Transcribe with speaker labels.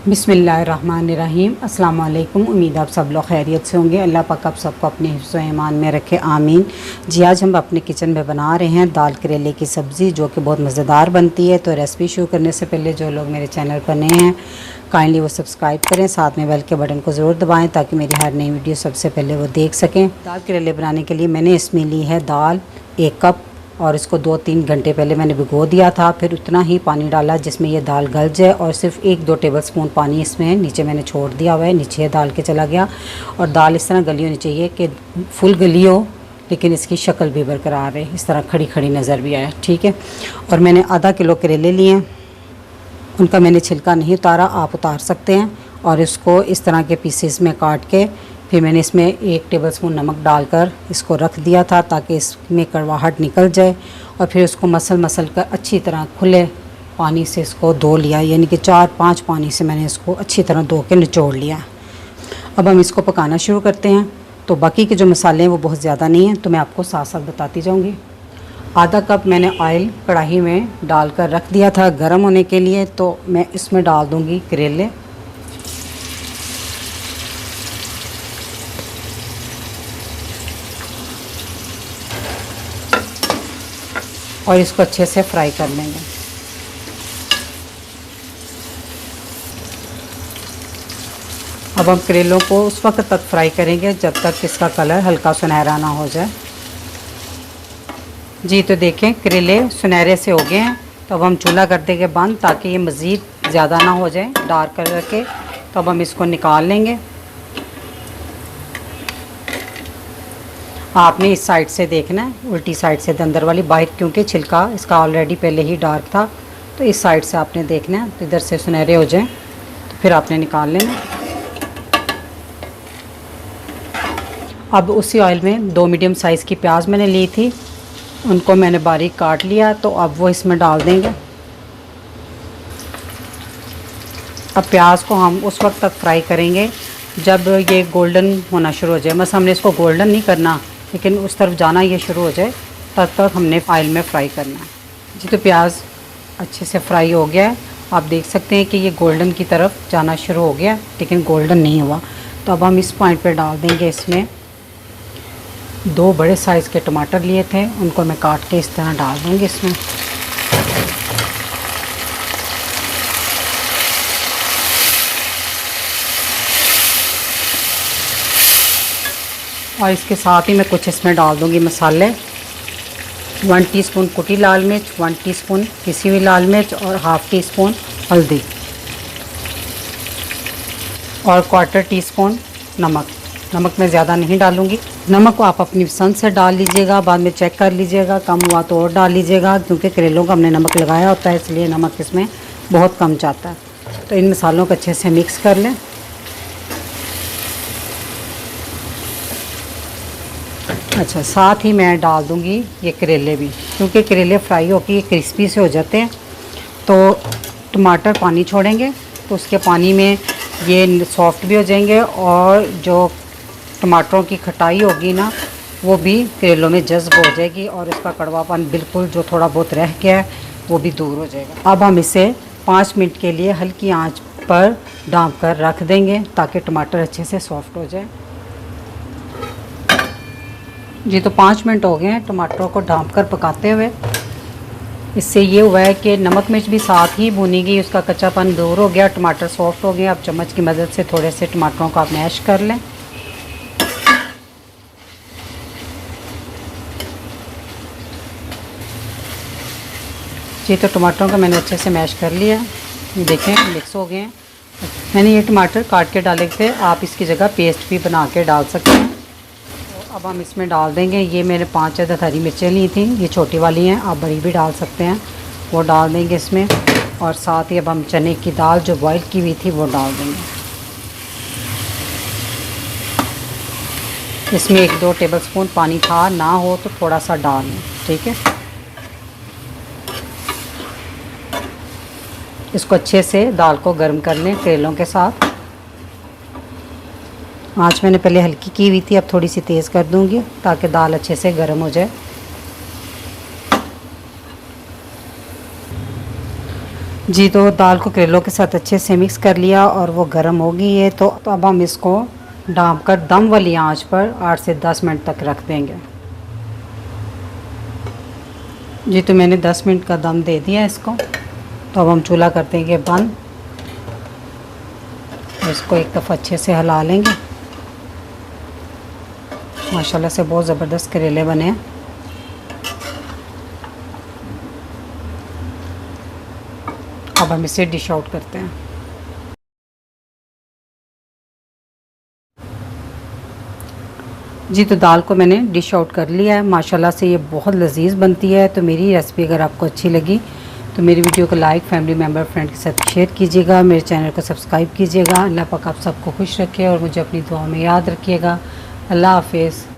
Speaker 1: बिस्मिल्लाहिर्रहमानिर्रहीम। अस्सलाम वालेकुम। उम्मीद आप सब लोग खैरियत से होंगे। अल्लाह पाक आप सबको अपने हिफ्ज़ व ईमान में रखे, आमीन। जी, आज हम अपने किचन में बना रहे हैं दाल करेले की सब्ज़ी, जो कि बहुत मज़ेदार बनती है। तो रेसिपी शुरू करने से पहले जो लोग मेरे चैनल पर नए हैं, काइंडली वो सब्सक्राइब करें, साथ में बेल के बटन को ज़रूर दबाएँ ताकि मेरी हर नई वीडियो सबसे पहले वो देख सकें। दाल करेले बनाने के लिए मैंने इसमें ली है दाल 1 कप, और इसको 2-3 घंटे पहले मैंने भिगो दिया था। फिर उतना ही पानी डाला जिसमें ये दाल गल जाए, और सिर्फ 1-2 टेबलस्पून पानी इसमें है, नीचे मैंने छोड़ दिया हुआ है, नीचे डाल के चला गया। और दाल इस तरह गली होनी चाहिए कि फुल गली हो, लेकिन इसकी शक्ल भी बरकरार रहे, इस तरह खड़ी खड़ी नज़र भी आए, ठीक है। और मैंने आधा किलो करेले लिए हैं, उनका मैंने छिलका नहीं उतारा, आप उतार सकते हैं। और इसको इस तरह के पीसेस में काट के फिर मैंने इसमें 1 टेबलस्पून नमक डालकर इसको रख दिया था ताकि इसमें कड़वाहट निकल जाए। और फिर उसको मसल कर अच्छी तरह खुले पानी से इसको धो लिया, यानी कि 4-5 पानी से मैंने इसको अच्छी तरह धो के निचोड़ लिया। अब हम इसको पकाना शुरू करते हैं। तो बाकी के जो मसाले हैं वो बहुत ज़्यादा नहीं हैं, तो मैं आपको साथ साथ बताती जाऊँगी। आधा कप मैंने ऑयल कढ़ाई में डालकर रख दिया था गर्म होने के लिए। तो मैं इसमें डाल दूँगी करेले, और इसको अच्छे से फ्राई कर लेंगे। अब हम करेलों को उस वक्त तक फ्राई करेंगे जब तक इसका कलर हल्का सुनहरा ना हो जाए। जी, तो देखें करेले सुनहरे से हो गए हैं। तो अब हम चूल्हा कर देंगे बंद ताकि ये मज़ीद ज़्यादा ना हो जाए डार्क कलर के। तो अब हम इसको निकाल लेंगे। आपने इस साइड से देखना है, उल्टी साइड से अंदर वाली बाहर, क्योंकि छिलका इसका ऑलरेडी पहले ही डार्क था। तो इस साइड से आपने देखना है, तो इधर से सुनहरे हो जाएं तो फिर आपने निकाल लेना। अब उसी ऑयल में 2 मीडियम साइज़ की प्याज मैंने ली थी, उनको मैंने बारीक काट लिया। तो अब वो इसमें डाल देंगे। अब प्याज को हम उस वक्त तक फ्राई करेंगे जब ये गोल्डन होना शुरू हो जाए। बस हमने इसको गोल्डन नहीं करना, लेकिन उस तरफ जाना ये शुरू हो जाए, तब तक हमने ऑयल में फ्राई करना है। जी, तो प्याज अच्छे से फ्राई हो गया है। आप देख सकते हैं कि ये गोल्डन की तरफ जाना शुरू हो गया, लेकिन गोल्डन नहीं हुआ। तो अब हम इस पॉइंट पे डाल देंगे इसमें 2 बड़े साइज़ के टमाटर लिए थे, उनको मैं काट के इस तरह डाल दूँगी इसमें। और इसके साथ ही मैं कुछ इसमें डाल दूँगी मसाले। 1 टीस्पून कुटी लाल मिर्च, 1 टीस्पून पिसी हुई लाल मिर्च, और ½ टीस्पून हल्दी, और 1/4 टीस्पून नमक। नमक मैं ज़्यादा नहीं डालूँगी। नमक को आप अपनी पसंद से डाल लीजिएगा, बाद में चेक कर लीजिएगा, कम हुआ तो और डाल लीजिएगा, क्योंकि करेलों का हमने नमक लगाया होता है, इसलिए नमक इसमें बहुत कम जाता है। तो इन मसालों को अच्छे से मिक्स कर लें। अच्छा, साथ ही मैं डाल दूंगी ये करेले भी, क्योंकि करेले फ्राई होकर क्रिस्पी से हो जाते हैं। तो टमाटर पानी छोड़ेंगे तो उसके पानी में ये सॉफ्ट भी हो जाएंगे, और जो टमाटरों की खटाई होगी ना, वो भी करेलों में जज्ब हो जाएगी, और इसका कड़वापन बिल्कुल जो थोड़ा बहुत रह गया है वो भी दूर हो जाएगा। अब हम इसे 5 मिनट के लिए हल्की आंच पर ढाँप कर रख देंगे ताकि टमाटर अच्छे से सॉफ्ट हो जाए। जी, तो 5 मिनट हो गए हैं टमाटरों को ढाँप कर पकाते हुए। इससे ये हुआ है कि नमक मिर्च भी साथ ही भुनी गई, उसका कच्चापन दूर हो गया, टमाटर सॉफ्ट हो गए। अब चम्मच की मदद से थोड़े से टमाटरों को आप मैश कर लें। जी, तो टमाटरों को मैंने अच्छे से मैश कर लिया, ये देखें मिक्स हो गए हैं। मैंने ये टमाटर काट के डाले थे, आप इसकी जगह पेस्ट भी बना के डाल सकते हैं। तो अब हम इसमें डाल देंगे, ये मैंने 5 अदद हरी मिर्चें ली थी, ये छोटी वाली हैं, आप बड़ी भी डाल सकते हैं, वो डाल देंगे इसमें। और साथ ही अब हम चने की दाल जो बॉईल की हुई थी वो डाल देंगे। इसमें 1-2 टेबलस्पून पानी था, ना हो तो थोड़ा सा डाल लें, ठीक है। इसको अच्छे से दाल को गर्म कर लें करेलों के साथ। आँच मैंने पहले हल्की की हुई थी, अब थोड़ी सी तेज़ कर दूंगी ताकि दाल अच्छे से गर्म हो जाए। जी तो दाल को करेलों के साथ अच्छे से मिक्स कर लिया और वो गर्म हो गई है। तो अब हम इसको ढाँप कर दम वाली आंच पर 8 से 10 मिनट तक रख देंगे। जी तो मैंने 10 मिनट का दम दे दिया इसको। तो अब हम चूल्हा कर देंगे बंद। इसको एक दफ़ा अच्छे से हिला लेंगे। माशाल्लाह से बहुत ज़बरदस्त करेले बने हैं। अब हम इसे डिश आउट करते हैं। जी तो दाल को मैंने डिश आउट कर लिया है। माशाल्लाह से ये बहुत लजीज बनती है। तो मेरी रेसिपी अगर आपको अच्छी लगी तो मेरी वीडियो को लाइक, फैमिली मेम्बर, फ्रेंड के साथ शेयर कीजिएगा। मेरे चैनल को सब्सक्राइब कीजिएगा। अल्लाह पाक आप सबको खुश रखे और मुझे अपनी दुआ में याद रखिएगा। अल्लाह हाफिज़।